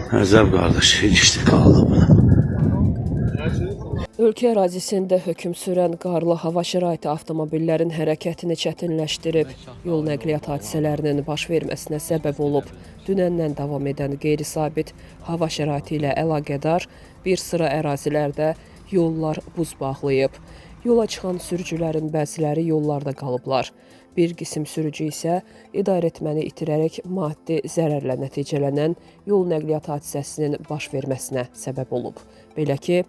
Əzəb qardaş, ilişdi qaldı buna. Ölkə ərazisində hökm sürən qarlı hava şəraiti avtomobillərin hərəkətini çətinləşdirib, yol nəqliyyat hadisələrinin baş verməsinə səbəb olub. Dünəndən davam edən qeyri-sabit hava şəraiti ilə əlaqədar bir sıra ərazilərdə yollar buz bağlayıb. Yola çıxan sürücülərin bəziləri yollarda qalıblar. Bir qism sürücü isə idarəetməni itirərək maddi zərərlə nəticələnən yol nəqliyyat hadisəsinin baş verməsinə səbəb olub. Belə ki,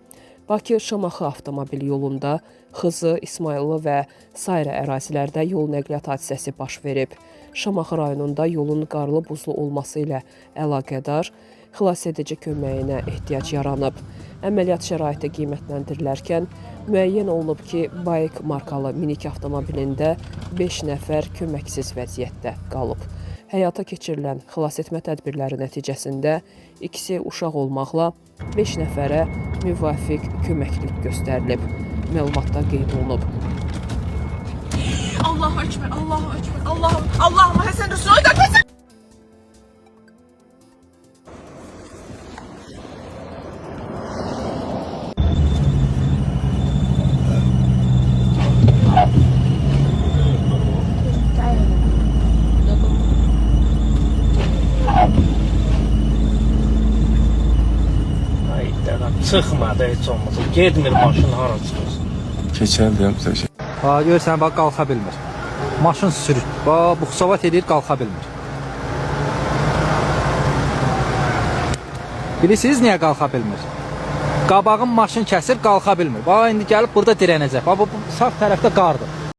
Bakı-Şamaxı avtomobil yolunda Xızı, İsmayıllı və sairə ərazilərdə yol nəqliyyat hadisəsi baş verib. Şamaxı rayonunda yolun qarlı buzlu olması ilə əlaqədar xilasedici köməyinə ehtiyac yaranıb. Əməliyyat şəraiti qiymətləndirilərkən müəyyən olunub ki, Bayik markalı minik avtomobilində 5 nəfər köməksiz vəziyyətdə qalıb. Həyata keçirilən xilasetmə tədbirləri nəticəsində ikisi uşaq olmaqla 5 nəfərə müvafiq köməklik göstərilib. Məlumatda qeyd olunub. Allahu Ekber, Allahu Ekber, Allahümme Hasan Resulü. Çıxmadı heç olmasa. Getmir maşın hara çıxır. Keçərdim təşə. Ha, görsən bax qalxa bilmir. Maşın sürür. Bax bu xəsavat edir, qalxa bilmir. Bilirsiniz niyə qalxa bilmir? Qabağın maşın kəsir, qalxa bilmir. Bax indi gəlib burada dirənəcək. Bax bu sağ tərəfdə qardır.